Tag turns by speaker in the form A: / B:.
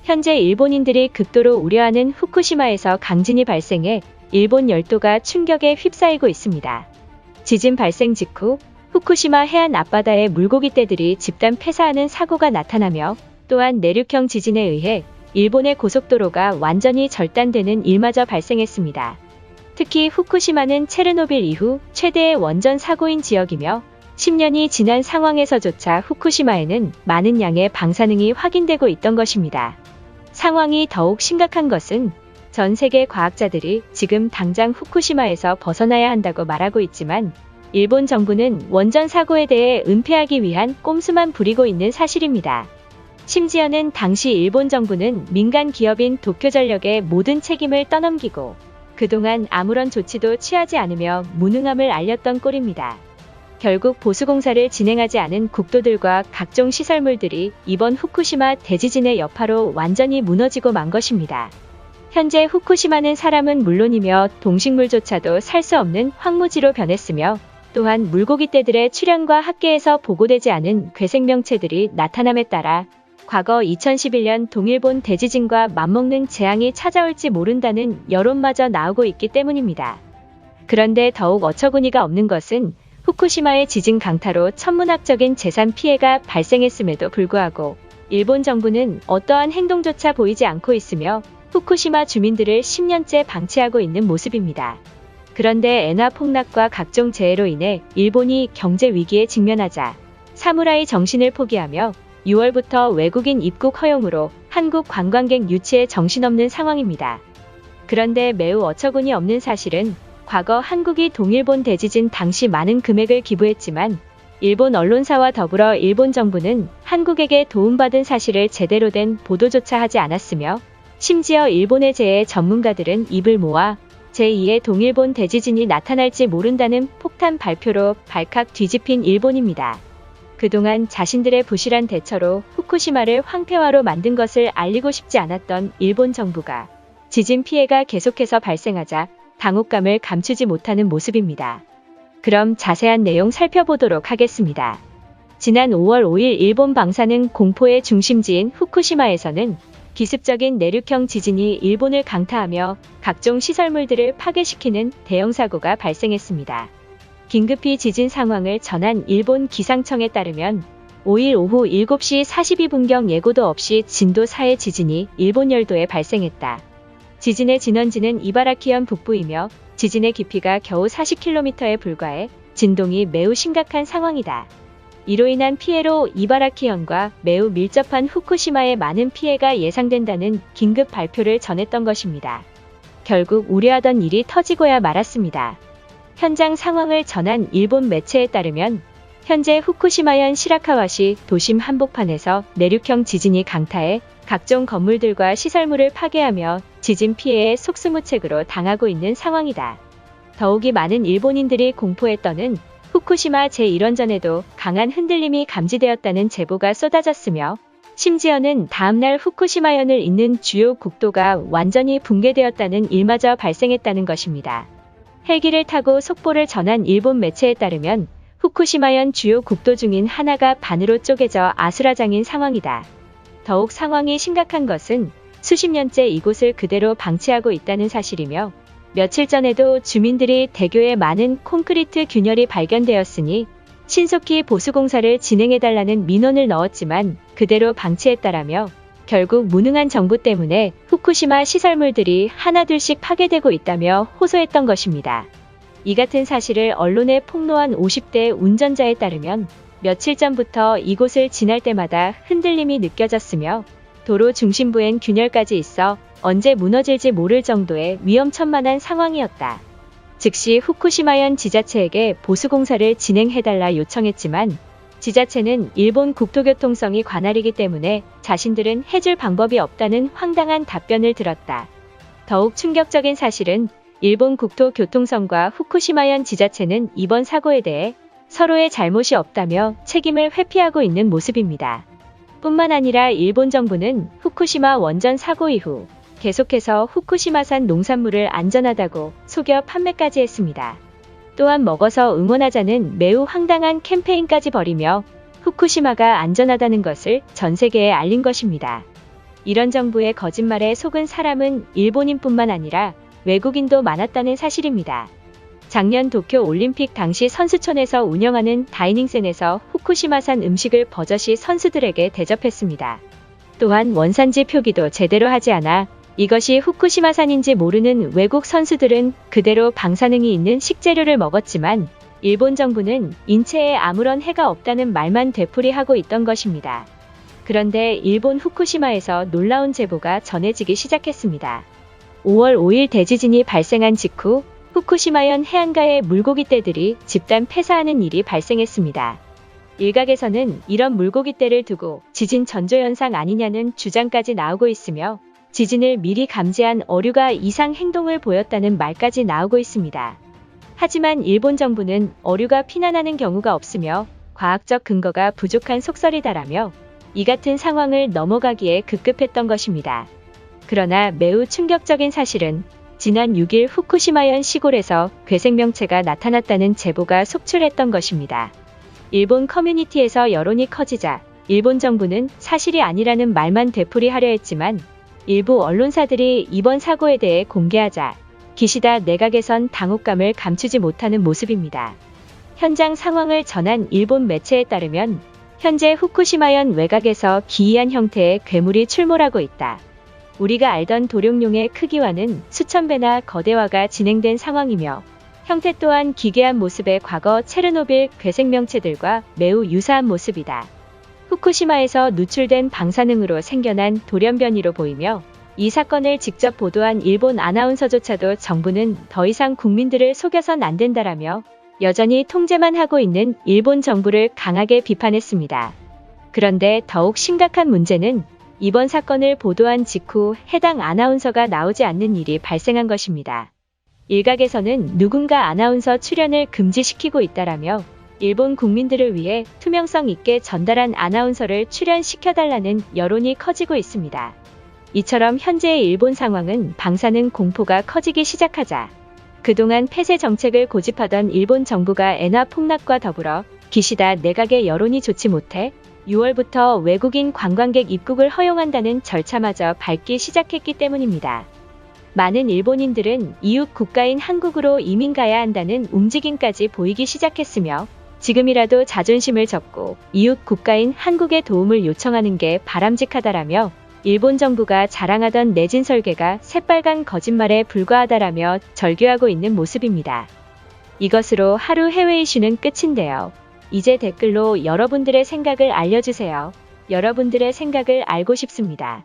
A: 현재 일본인들이 극도로 우려하는 후쿠시마에서 강진이 발생해 일본 열도가 충격에 휩싸이고 있습니다. 지진 발생 직후 후쿠시마 해안 앞바다에 물고기 떼들이 집단 폐사하는 사고가 나타나며 또한 내륙형 지진에 의해 일본의 고속도로가 완전히 절단되는 일마저 발생했습니다. 특히 후쿠시마는 체르노빌 이후 최대의 원전 사고인 지역이며 10년이 지난 상황에서조차 후쿠시마에는 많은 양의 방사능이 확인되고 있던 것입니다. 상황이 더욱 심각한 것은 전 세계 과학자들이 지금 당장 후쿠시마에서 벗어나야 한다고 말하고 있지만 일본 정부는 원전 사고에 대해 은폐하기 위한 꼼수만 부리고 있는 사실입니다. 심지어는 당시 일본 정부는 민간 기업인 도쿄전력의 모든 책임을 떠넘기고 그동안 아무런 조치도 취하지 않으며 무능함을 알렸던 꼴입니다. 결국 보수공사를 진행하지 않은 국도들과 각종 시설물들이 이번 후쿠시마 대지진의 여파로 완전히 무너지고 만 것입니다. 현재 후쿠시마는 사람은 물론이며 동식물조차도 살 수 없는 황무지로 변했으며 또한 물고기 떼들의 출현과 학계에서 보고되지 않은 괴생명체들이 나타남에 따라 과거 2011년 동일본 대지진과 맞먹는 재앙이 찾아올지 모른다는 여론마저 나오고 있기 때문입니다. 그런데 더욱 어처구니가 없는 것은 후쿠시마의 지진 강타로 천문학적인 재산 피해가 발생했음에도 불구하고 일본 정부는 어떠한 행동조차 보이지 않고 있으며 후쿠시마 주민들을 10년째 방치하고 있는 모습입니다. 그런데 엔화 폭락과 각종 재해로 인해 일본이 경제 위기에 직면하자 사무라이 정신을 포기하며 6월부터 외국인 입국 허용으로 한국 관광객 유치에 정신없는 상황입니다. 그런데 매우 어처구니 없는 사실은 과거 한국이 동일본 대지진 당시 많은 금액을 기부했지만 일본 언론사와 더불어 일본 정부는 한국에게 도움받은 사실을 제대로 된 보도조차 하지 않았으며 심지어 일본의 재해 전문가들은 입을 모아 제2의 동일본 대지진이 나타날지 모른다는 폭탄 발표로 발칵 뒤집힌 일본입니다. 그동안 자신들의 부실한 대처로 후쿠시마를 황폐화로 만든 것을 알리고 싶지 않았던 일본 정부가 지진 피해가 계속해서 발생하자 당혹감을 감추지 못하는 모습입니다. 그럼 자세한 내용 살펴보도록 하겠습니다. 지난 5월 5일 일본 방사능 공포의 중심지인 후쿠시마에서는 기습적인 내륙형 지진이 일본을 강타하며 각종 시설물들을 파괴시키는 대형 사고가 발생했습니다. 긴급히 지진 상황을 전한 일본 기상청에 따르면 5일 오후 7시 42분경 예고도 없이 진도 4의 지진이 일본 열도에 발생했다. 지진의 진원지는 이바라키현 북부이며 지진의 깊이가 겨우 40km에 불과해 진동이 매우 심각한 상황이다. 이로 인한 피해로 이바라키현과 매우 밀접한 후쿠시마에 많은 피해가 예상된다는 긴급 발표를 전했던 것입니다. 결국 우려하던 일이 터지고야 말았습니다. 현장 상황을 전한 일본 매체에 따르면 현재 후쿠시마현 시라카와시 도심 한복판에서 내륙형 지진이 강타해 각종 건물들과 시설물을 파괴하며 지진 피해에 속수무책으로 당하고 있는 상황이다. 더욱이 많은 일본인들이 공포에 떠는 후쿠시마 제1원전에도 강한 흔들림이 감지되었다는 제보가 쏟아졌으며 심지어는 다음날 후쿠시마현을 잇는 주요 국도가 완전히 붕괴되었다는 일마저 발생했다는 것입니다. 헬기를 타고 속보를 전한 일본 매체에 따르면 후쿠시마현 주요 국도 중인 하나가 반으로 쪼개져 아수라장인 상황이다. 더욱 상황이 심각한 것은 수십 년째 이곳을 그대로 방치하고 있다는 사실이며 며칠 전에도 주민들이 대교에 많은 콘크리트 균열이 발견되었으니 신속히 보수공사를 진행해달라는 민원을 넣었지만 그대로 방치했다라며 결국 무능한 정부 때문에 후쿠시마 시설물들이 하나둘씩 파괴되고 있다며 호소했던 것입니다. 이 같은 사실을 언론에 폭로한 50대 운전자에 따르면 며칠 전부터 이곳을 지날 때마다 흔들림이 느껴졌으며 도로 중심부엔 균열까지 있어 언제 무너질지 모를 정도의 위험천만한 상황이었다. 즉시 후쿠시마현 지자체에게 보수공사를 진행해달라 요청했지만 지자체는 일본 국토교통성이 관할이기 때문에 자신들은 해줄 방법이 없다는 황당한 답변을 들었다. 더욱 충격적인 사실은 일본 국토교통성과 후쿠시마현 지자체는 이번 사고에 대해 서로의 잘못이 없다며 책임을 회피하고 있는 모습입니다. 뿐만 아니라 일본 정부는 후쿠시마 원전 사고 이후 계속해서 후쿠시마산 농산물을 안전하다고 속여 판매까지 했습니다. 또한 먹어서 응원하자는 매우 황당한 캠페인까지 벌이며 후쿠시마가 안전하다는 것을 전 세계에 알린 것입니다. 이런 정부의 거짓말에 속은 사람은 일본인뿐만 아니라 외국인도 많았다는 사실입니다. 작년 도쿄 올림픽 당시 선수촌에서 운영하는 다이닝센에서 후쿠시마산 음식을 버젓이 선수들에게 대접했습니다. 또한 원산지 표기도 제대로 하지 않아 이것이 후쿠시마산인지 모르는 외국 선수들은 그대로 방사능이 있는 식재료를 먹었지만 일본 정부는 인체에 아무런 해가 없다는 말만 되풀이하고 있던 것입니다. 그런데 일본 후쿠시마에서 놀라운 제보가 전해지기 시작했습니다. 5월 5일 대지진이 발생한 직후 후쿠시마현 해안가의 물고기떼들이 집단 폐사하는 일이 발생했습니다. 일각에서는 이런 물고기떼를 두고 지진 전조현상 아니냐는 주장까지 나오고 있으며 지진을 미리 감지한 어류가 이상 행동을 보였다는 말까지 나오고 있습니다. 하지만 일본 정부는 어류가 피난하는 경우가 없으며 과학적 근거가 부족한 속설이다라며 이 같은 상황을 넘어가기에 급급했던 것입니다. 그러나 매우 충격적인 사실은 지난 6일 후쿠시마현 시골에서 괴생명체가 나타났다는 제보가 속출했던 것입니다. 일본 커뮤니티에서 여론이 커지자 일본 정부는 사실이 아니라는 말만 되풀이하려 했지만 일부 언론사들이 이번 사고에 대해 공개하자 기시다 내각에선 당혹감을 감추지 못하는 모습입니다. 현장 상황을 전한 일본 매체에 따르면 현재 후쿠시마현 외곽에서 기이한 형태의 괴물이 출몰하고 있다. 우리가 알던 도룡뇽의 크기와는 수천 배나 거대화가 진행된 상황이며 형태 또한 기괴한 모습의 과거 체르노빌 괴생명체들과 매우 유사한 모습이다. 후쿠시마에서 누출된 방사능으로 생겨난 돌연변이로 보이며 이 사건을 직접 보도한 일본 아나운서조차도 정부는 더 이상 국민들을 속여선 안 된다라며 여전히 통제만 하고 있는 일본 정부를 강하게 비판했습니다. 그런데 더욱 심각한 문제는 이번 사건을 보도한 직후 해당 아나운서가 나오지 않는 일이 발생한 것입니다. 일각에서는 누군가 아나운서 출연을 금지시키고 있다라며 일본 국민들을 위해 투명성 있게 전달한 아나운서를 출연시켜달라는 여론이 커지고 있습니다. 이처럼 현재의 일본 상황은 방사능 공포가 커지기 시작하자 그동안 폐쇄 정책을 고집하던 일본 정부가 엔화 폭락과 더불어 기시다 내각의 여론이 좋지 못해 6월부터 외국인 관광객 입국을 허용한다는 절차마저 밟기 시작했기 때문입니다. 많은 일본인들은 이웃 국가인 한국으로 이민 가야 한다는 움직임까지 보이기 시작했으며 지금이라도 자존심을 접고 이웃 국가인 한국의 도움을 요청하는 게 바람직하다라며 일본 정부가 자랑하던 내진 설계가 새빨간 거짓말에 불과하다라며 절규하고 있는 모습입니다. 이것으로 하루 해외 이슈는 끝인데요. 이제 댓글로 여러분들의 생각을 알려주세요. 여러분들의 생각을 알고 싶습니다.